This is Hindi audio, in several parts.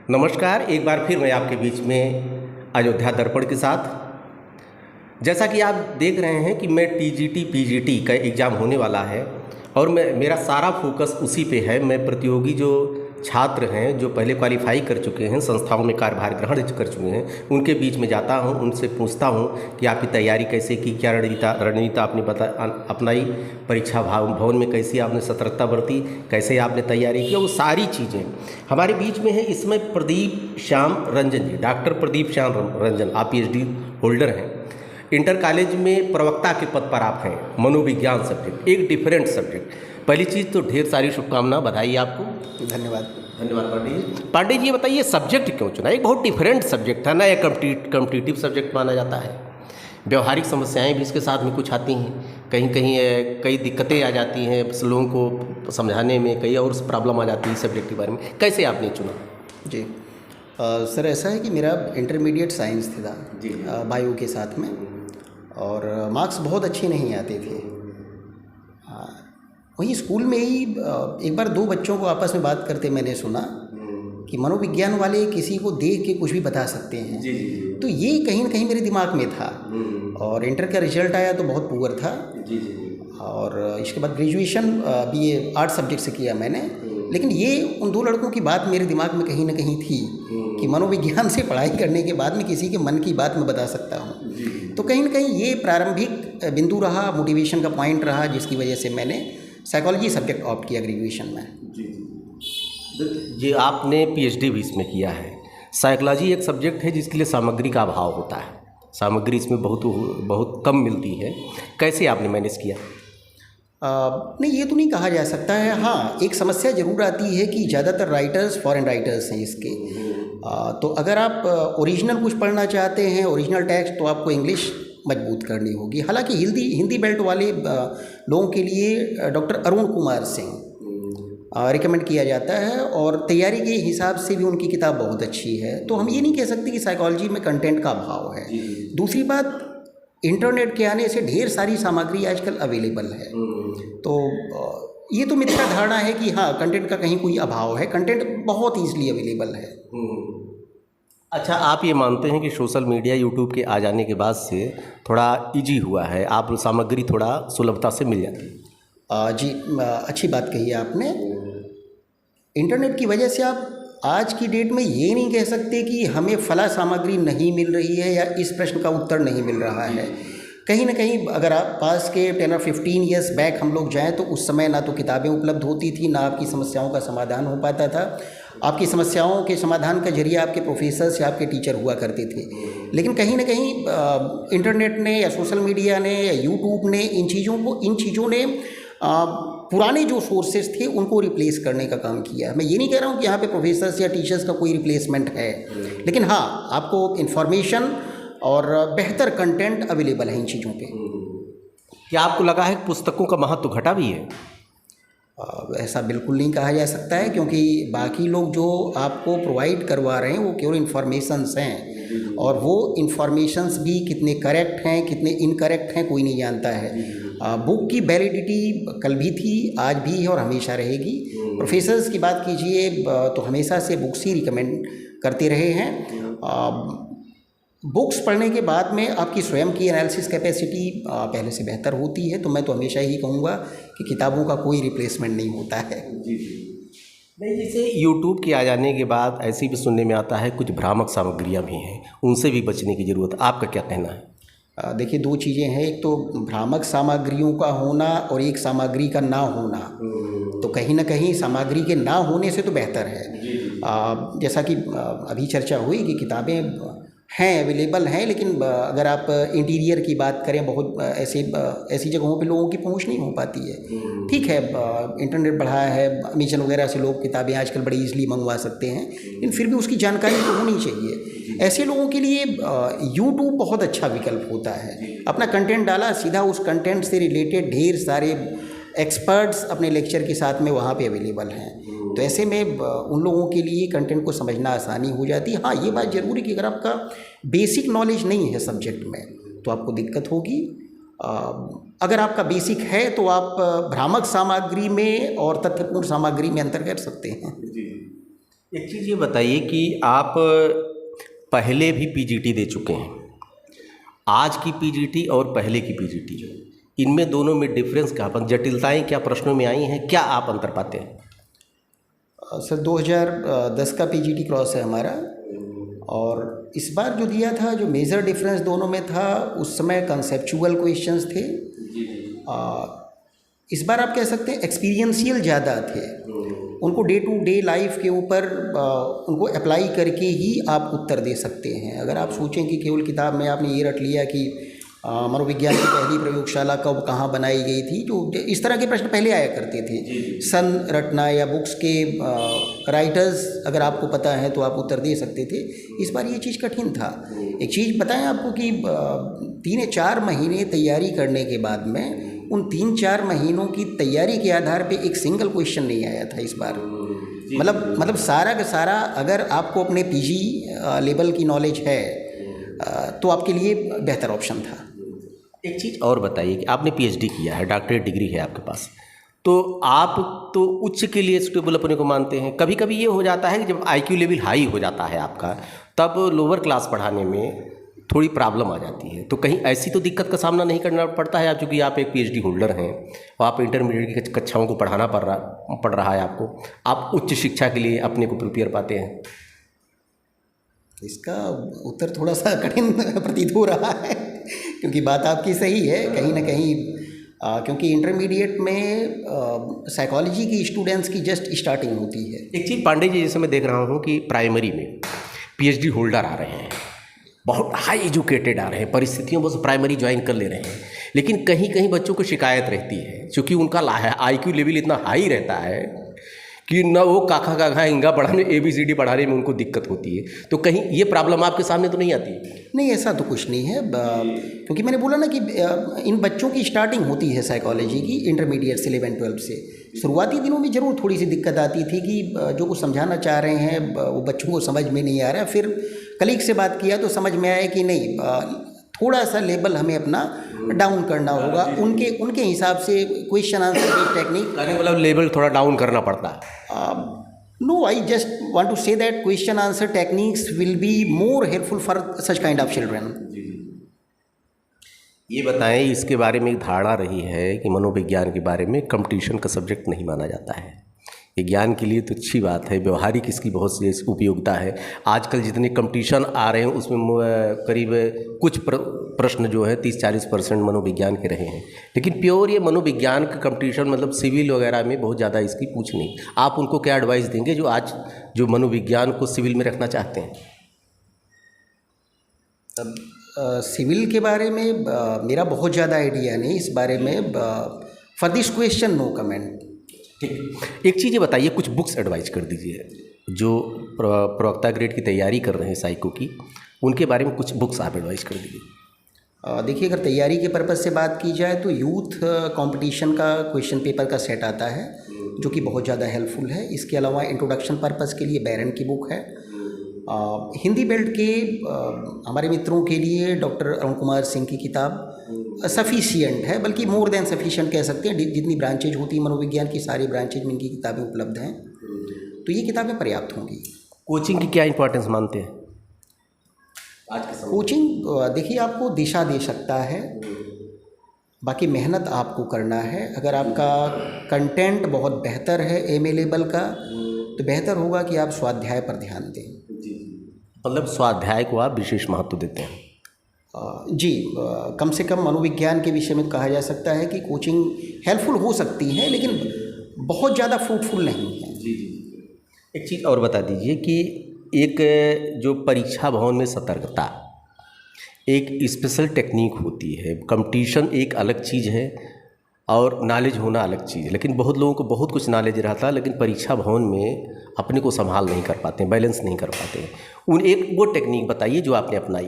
नमस्कार, एक बार फिर मैं आपके बीच में अयोध्या दर्पण के साथ। जैसा कि आप देख रहे हैं कि मैं टीजीटी पीजीटी का एग्ज़ाम होने वाला है और मेरा सारा फोकस उसी पे है। मैं प्रतियोगी जो छात्र हैं, जो पहले क्वालिफाई कर चुके हैं, संस्थाओं में कार्यभार ग्रहण कर चुके हैं, उनके बीच में जाता हूं, उनसे पूछता हूं कि आपकी तैयारी कैसे की, क्या रणनीति आपने अपनाई, परीक्षा भवन में कैसी आपने सतर्कता बरती, कैसे आपने तैयारी की, वो सारी चीज़ें हमारे बीच में है। इसमें प्रदीप श्याम रंजन जी, डॉक्टर प्रदीप श्याम रंजन, आप PhD होल्डर हैं। इंटर कॉलेज में प्रवक्ता के पद पर आप हैं, मनोविज्ञान सब्जेक्ट, एक डिफरेंट सब्जेक्ट। पहली चीज़ तो ढेर सारी शुभकामना, बधाई आपको। धन्यवाद। धन्यवाद पांडे जी। पांडे जी, बताइए सब्जेक्ट क्यों चुना? एक बहुत डिफरेंट सब्जेक्ट है ना, एक कम्पिटिटिव सब्जेक्ट माना जाता है। व्यवहारिक समस्याएं भी इसके साथ में कुछ आती हैं, कहीं कहीं कई दिक्कतें आ जाती हैं लोगों को समझाने में, कई और प्रॉब्लम आ जाती है सब्जेक्ट के बारे में। कैसे आपने चुना? जी सर, ऐसा है कि मेरा इंटरमीडिएट साइंस था जी बायो के साथ में, और मार्क्स बहुत अच्छे नहीं आते थे। वहीं स्कूल में ही एक बार दो बच्चों को आपस में बात करते मैंने सुना कि मनोविज्ञान वाले किसी को देख के कुछ भी बता सकते हैं। जी जी। तो ये कहीं ना कहीं मेरे दिमाग में था, और इंटर का रिजल्ट आया तो बहुत पुअर था। जी जी। और इसके बाद ग्रेजुएशन BA आर्ट सब्जेक्ट से किया मैंने। लेकिन ये उन दो लड़कों की बात मेरे दिमाग में कहीं ना कहीं थी कि मनोविज्ञान से पढ़ाई करने के बाद में किसी के मन की बात मैं बता सकता हूँ। तो कहीं ना कहीं ये प्रारंभिक बिंदु रहा, मोटिवेशन का पॉइंट रहा, जिसकी वजह से मैंने साइकोलॉजी सब्जेक्ट ऑप्ट किया ग्रेजुएशन में। जी, आपने PhD भी इसमें किया है। साइकोलॉजी एक सब्जेक्ट है जिसके लिए सामग्री का अभाव होता है, सामग्री इसमें बहुत कम मिलती है। कैसे आपने मैनेज किया? नहीं, ये तो नहीं कहा जा सकता है। हाँ, एक समस्या ज़रूर आती है कि ज़्यादातर राइटर्स फॉरेन राइटर्स हैं इसके। तो अगर आप ओरिजिनल कुछ पढ़ना चाहते हैं, ओरिजिनल टेक्स्ट, तो आपको इंग्लिश मजबूत करनी होगी। हालांकि हिंदी बेल्ट वाले लोगों के लिए डॉक्टर अरुण कुमार सिंह रिकमेंड किया जाता है, और तैयारी के हिसाब से भी उनकी किताब बहुत अच्छी है। तो हम ये नहीं कह सकते कि साइकोलॉजी में कंटेंट का अभाव है। दूसरी बात, इंटरनेट के आने से ढेर सारी सामग्री आजकल अवेलेबल है। तो ये तो मिथ्या धारणा है कि हाँ, कंटेंट का कहीं कोई अभाव है। कंटेंट बहुत ईजिली अवेलेबल है। अच्छा, आप ये मानते हैं कि सोशल मीडिया, यूट्यूब के आ जाने के बाद से थोड़ा इजी हुआ है, आप सामग्री थोड़ा सुलभता से मिल जाती है? जी, अच्छी बात कही है आपने। इंटरनेट की वजह से आप आज की डेट में ये नहीं कह सकते कि हमें फला सामग्री नहीं मिल रही है या इस प्रश्न का उत्तर नहीं मिल रहा है। कहीं ना कहीं अगर आप पास के 10 और 15 ईयर्स बैक हम लोग जाएं, तो उस समय ना तो किताबें उपलब्ध होती थी, ना आपकी समस्याओं का समाधान हो पाता था। आपकी समस्याओं के समाधान का जरिए आपके प्रोफेसर्स या आपके टीचर हुआ करते थे। लेकिन कहीं ना कहीं इंटरनेट ने या सोशल मीडिया ने या यूट्यूब ने इन चीज़ों ने पुराने जो सोर्सेज थे उनको रिप्लेस करने का काम किया। मैं ये नहीं कह रहा हूँ कि यहाँ पे प्रोफेसर्स या टीचर्स का कोई रिप्लेसमेंट है, लेकिन हाँ, आपको इन्फॉर्मेशन और बेहतर कंटेंट अवेलेबल है इन चीज़ों पे। क्या आपको लगा है कि पुस्तकों का महत्व घटा भी है? ऐसा बिल्कुल नहीं कहा जा सकता है, क्योंकि बाकी लोग जो आपको प्रोवाइड करवा रहे हैं वो केवल इन्फॉर्मेशंस हैं, और वो इन्फॉर्मेशंस भी कितने करेक्ट हैं, कितने इनकरेक्ट हैं, कोई नहीं जानता है। बुक की वैलिडिटी कल भी थी, आज भी है और हमेशा रहेगी। प्रोफेसर्स की बात कीजिए तो हमेशा से बुक्स ही रिकमेंड करते रहे हैं। बुक्स पढ़ने के बाद में आपकी स्वयं की एनालिसिस कैपेसिटी पहले से बेहतर होती है। तो मैं तो हमेशा ही कहूँगा कि किताबों का कोई रिप्लेसमेंट नहीं होता है। नहीं, जैसे यूट्यूब के आ जाने के बाद ऐसी भी सुनने में आता है कुछ भ्रामक सामग्रियाँ भी हैं, उनसे भी बचने की ज़रूरत है। आपका क्या कहना है? देखिए, दो चीज़ें हैं। एक तो भ्रामक सामग्रियों का होना और एक सामग्री का ना होना। तो कहीं ना कहीं सामग्री के ना होने से तो बेहतर है। जैसा कि अभी चर्चा हुई कि किताबें हैं, अवेलेबल हैं, लेकिन अगर आप इंटीरियर की बात करें, बहुत ऐसी जगहों पे लोगों की पहुंच नहीं हो पाती है। ठीक है, इंटरनेट बढ़ा है, अमेज़न वगैरह से लोग किताबें आजकल बड़ी ईजिली मंगवा सकते हैं, लेकिन फिर भी उसकी जानकारी तो होनी चाहिए। ऐसे लोगों के लिए यूट्यूब बहुत अच्छा विकल्प होता है। अपना कंटेंट डाला, सीधा उस कंटेंट से रिलेटेड ढेर सारे एक्सपर्ट्स अपने लेक्चर के साथ में वहाँ पे अवेलेबल हैं। तो ऐसे में उन लोगों के लिए कंटेंट को समझना आसानी हो जाती है। हाँ, ये बात ज़रूरी है कि अगर आपका बेसिक नॉलेज नहीं है सब्जेक्ट में तो आपको दिक्कत होगी। अगर आपका बेसिक है तो आप भ्रामक सामग्री में और तथ्यपूर्ण सामग्री में अंतर कर सकते हैं। एक चीज़ ये बताइए कि आप पहले भी पीजीटी दे चुके हैं, आज की पीजीटी और पहले की पीजीटी, इनमें दोनों में डिफरेंस क्या, जटिलताएं क्या प्रश्नों में आई हैं, क्या आप अंतर पाते हैं? सर 2010 का पीजीटी क्रॉस है हमारा, और इस बार जो दिया था, जो मेजर डिफरेंस दोनों में था, उस समय कंसेप्चुअल क्वेश्चंस थे। इस बार आप कह सकते हैं एक्सपीरियंशियल ज़्यादा थे, उनको डे टू डे लाइफ के ऊपर उनको अप्लाई करके ही आप उत्तर दे सकते हैं। अगर आप सोचें कि केवल किताब में आपने ये रट लिया कि मनोविज्ञान की पहली प्रयोगशाला कब कहाँ बनाई गई थी, जो इस तरह के प्रश्न पहले आया करते थे, सन रटना या बुक्स के राइटर्स अगर आपको पता है तो आप उत्तर दे सकते थे। इस बार ये चीज़ कठिन था। एक चीज़ बताएं आपको कि 3 या 4 महीने तैयारी करने के बाद में उन 3-4 महीनों की तैयारी के आधार पे एक सिंगल क्वेश्चन नहीं आया था इस बार। मतलब सारा का सारा, अगर आपको अपने पीजी लेवल की नॉलेज है तो आपके लिए बेहतर ऑप्शन था। एक चीज़ और बताइए कि आपने पीएचडी किया है, डॉक्टरेट डिग्री है आपके पास, तो आप तो उच्च के लिए सुटेबल अपने को मानते हैं। कभी कभी ये हो जाता है कि जब आईक्यू लेवल हाई हो जाता है आपका, तब लोअर क्लास पढ़ाने में थोड़ी प्रॉब्लम आ जाती है। तो कहीं ऐसी तो दिक्कत का सामना नहीं करना पड़ता है? आप चूँकि आप एक पीएचडी होल्डर हैं और आप इंटरमीडिएट की कक्षाओं को पढ़ाना पड़ रहा है आपको, आप उच्च शिक्षा के लिए अपने को प्रिपेयर पाते हैं? इसका उत्तर थोड़ा सा कठिन प्रतीत हो रहा है, क्योंकि बात आपकी सही है कहीं ना कहीं, क्योंकि इंटरमीडिएट में साइकोलॉजी की स्टूडेंट्स की जस्ट स्टार्टिंग होती है। एक चीज़ पांडे जी, जैसे मैं देख रहा हूँ कि प्राइमरी में पीएचडी होल्डर आ रहे हैं, बहुत हाई एजुकेटेड आ रहे हैं, परिस्थितियों बस प्राइमरी ज्वाइन कर ले रहे हैं, लेकिन कहीं कहीं बच्चों को शिकायत रहती है, क्योंकि उनका आईक्यू लेवल इतना हाई रहता है कि न वो काखा काखा इंगा पढ़ाने, ABCD पढ़ाने में उनको दिक्कत होती है। तो कहीं ये प्रॉब्लम आपके सामने तो नहीं आती? नहीं, ऐसा तो कुछ नहीं है, क्योंकि मैंने बोला ना कि इन बच्चों की स्टार्टिंग होती है साइकोलॉजी की इंटरमीडिएट से 11-12 से। शुरुआती दिनों में ज़रूर थोड़ी सी दिक्कत आती थी कि जो कुछ समझाना चाह रहे हैं वो बच्चों को समझ में नहीं आ रहा है। फिर कलीग से बात किया तो समझ में आया कि नहीं, थोड़ा सा लेवल हमें अपना डाउन करना होगा, उनके हिसाब से क्वेश्चन आंसर की टेक्निक, मतलब लेवल थोड़ा डाउन करना पड़ता है। No, I just want to say that question answer techniques will be more helpful for such kind of children. ये बताएं, इसके बारे में एक धारणा रही है कि मनोविज्ञान के बारे में कंपटीशन का सब्जेक्ट नहीं माना जाता है। ये ज्ञान के लिए तो अच्छी बात है, व्यवहारिक इसकी बहुत सी उपयोगिता है। आजकल जितने कंपटीशन आ रहे हैं उसमें करीब कुछ प्रश्न जो है 30-40% मनोविज्ञान के रहे हैं, लेकिन प्योर ये मनोविज्ञान का कंपटीशन मतलब सिविल वगैरह में बहुत ज़्यादा इसकी पूछ नहीं। आप उनको क्या एडवाइस देंगे जो आज जो मनोविज्ञान को सिविल में रखना चाहते हैं? सिविल के बारे में मेरा बहुत ज़्यादा आइडिया नहीं इस बारे में। For this question no comment. ठीक, एक चीज़ ये बताइए, कुछ बुक्स एडवाइस कर दीजिए जो प्रवक्ता ग्रेड की तैयारी कर रहे हैं साइको की, उनके बारे में कुछ बुक्स आप एडवाइस कर दीजिए। देखिए, अगर तैयारी के पर्पज़ से बात की जाए तो यूथ कंपटीशन का क्वेश्चन पेपर का सेट आता है जो कि बहुत ज़्यादा हेल्पफुल है। इसके अलावा इंट्रोडक्शन पर्पज़ के लिए बैरन की बुक है। हिंदी बेल्ट के हमारे मित्रों के लिए डॉक्टर अरुण कुमार सिंह की किताब सफिशिएंट है, बल्कि मोर देन सफिशिएंट कह सकते हैं। जितनी ब्रांचेज होती है मनोविज्ञान की, सारी ब्रांचेज में इनकी किताबें उपलब्ध हैं, तो ये किताबें पर्याप्त होंगी। कोचिंग की क्या इंपॉर्टेंस मानते हैं आज के समय? कोचिंग देखिए आपको दिशा दे सकता है, बाकी मेहनत आपको करना है। अगर आपका कंटेंट बहुत बेहतर है MA लेवल का, तो बेहतर होगा कि आप स्वाध्याय पर ध्यान दें। मतलब स्वाध्याय को आप विशेष महत्व देते हैं? जी, कम से कम मनोविज्ञान के विषय में कहा जा सकता है कि कोचिंग हेल्पफुल हो सकती है, लेकिन बहुत ज़्यादा फ्रूटफुल नहीं है। जी। एक चीज़ और बता दीजिए कि एक जो परीक्षा भवन में सतर्कता एक स्पेशल टेक्निक होती है, कंपटीशन एक अलग चीज़ है और नॉलेज होना अलग चीज़ है, लेकिन बहुत लोगों को बहुत कुछ नॉलेज रहता है लेकिन परीक्षा भवन में अपने को संभाल नहीं कर पाते, बैलेंस नहीं कर पाते। एक वो टेक्निक बताइए जो आपने अपनाई।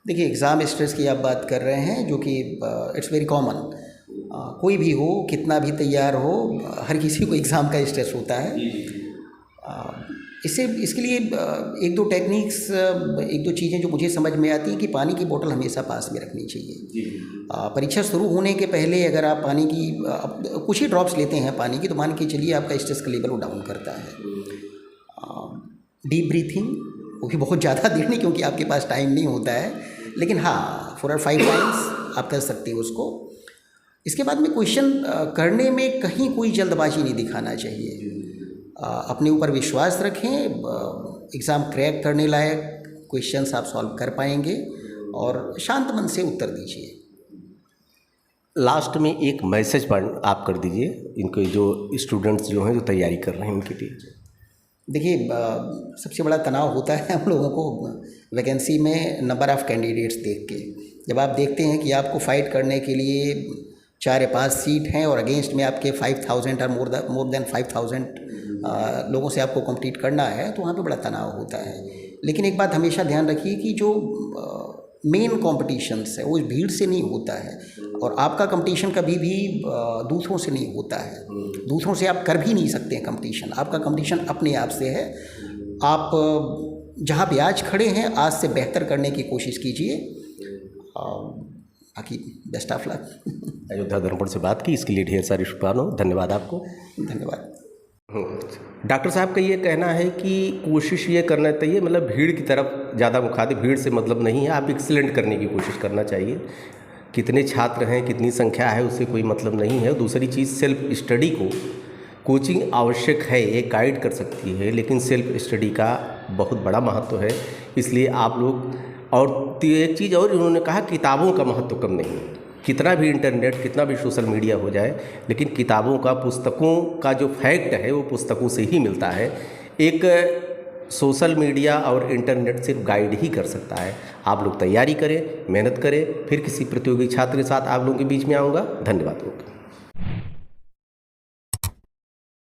देखिए, एग्ज़ाम स्ट्रेस की आप बात कर रहे हैं, जो कि इट्स वेरी कॉमन। कोई भी हो, कितना भी तैयार हो, हर किसी को एग्ज़ाम का स्ट्रेस होता है। इसके लिए एक दो टेक्निक्स, एक दो चीज़ें जो मुझे समझ में आती हैं कि पानी की बोतल हमेशा पास में रखनी चाहिए। परीक्षा शुरू होने के पहले अगर आप पानी की कुछ ही ड्रॉप्स लेते हैं पानी की, तो मान के चलिए आपका स्ट्रेस का लेवल वो डाउन करता है। डीप ब्रीथिंग, वो भी बहुत ज़्यादा देर नहीं क्योंकि आपके पास टाइम नहीं होता है, लेकिन हाँ 4 और 5 टाइम्स आप कर सकते हो उसको। इसके बाद में क्वेश्चन करने में कहीं कोई जल्दबाजी नहीं दिखाना चाहिए। अपने ऊपर विश्वास रखें, एग्ज़ाम क्रैक करने लायक क्वेश्चंस आप सॉल्व कर पाएंगे और शांत मन से उत्तर दीजिए। लास्ट में एक मैसेज आप कर दीजिए इनके जो स्टूडेंट्स जो हैं जो तैयारी कर रहे हैं उनके लिए। देखिए, सबसे बड़ा तनाव होता है हम लोगों को वैकेंसी में नंबर ऑफ़ कैंडिडेट्स देख के। जब आप देखते हैं कि आपको फ़ाइट करने के लिए 4 या 5 सीट हैं और अगेंस्ट में आपके 5000 और मोर देन 5000 लोगों से आपको कम्पीट करना है, तो वहाँ पे बड़ा तनाव होता है। लेकिन एक बात हमेशा ध्यान रखिए कि जो मेन कॉम्पिटिशन्स है वो भीड़ से नहीं होता है, और आपका कंपटीशन कभी भी दूसरों से नहीं होता है। दूसरों से आप कर भी नहीं सकते हैं कंपटीशन, आपका कंपटीशन अपने आप से है। आप जहाँ पे आज खड़े हैं आज से बेहतर करने की कोशिश कीजिए। बाकी बेस्ट ऑफ लक। अयोध्या दर्पण से बात की, इसके लिए ढेर सारी शुभकामनाएं। धन्यवाद आपको। धन्यवाद। डॉक्टर साहब का ये कहना है कि कोशिश ये करना चाहिए, मतलब भीड़ की तरफ ज़्यादा मुखातिब, भीड़ से मतलब नहीं है, आप एक्सीलेंट करने की कोशिश करना चाहिए। कितने छात्र हैं, कितनी संख्या है, उससे कोई मतलब नहीं है। दूसरी चीज़, सेल्फ स्टडी को कोचिंग आवश्यक है, ये गाइड कर सकती है, लेकिन सेल्फ स्टडी का बहुत बड़ा महत्व है। इसलिए आप लोग, और एक चीज़ और उन्होंने कहा, किताबों का महत्व कम नहीं है। कितना भी इंटरनेट, कितना भी सोशल मीडिया हो जाए, लेकिन किताबों का, पुस्तकों का जो फैक्ट है वो पुस्तकों से ही मिलता है। एक सोशल मीडिया और इंटरनेट सिर्फ गाइड ही कर सकता है। आप लोग तैयारी करें, मेहनत करें। फिर किसी प्रतियोगी छात्र के साथ आप लोगों के बीच में आऊँगा। धन्यवाद।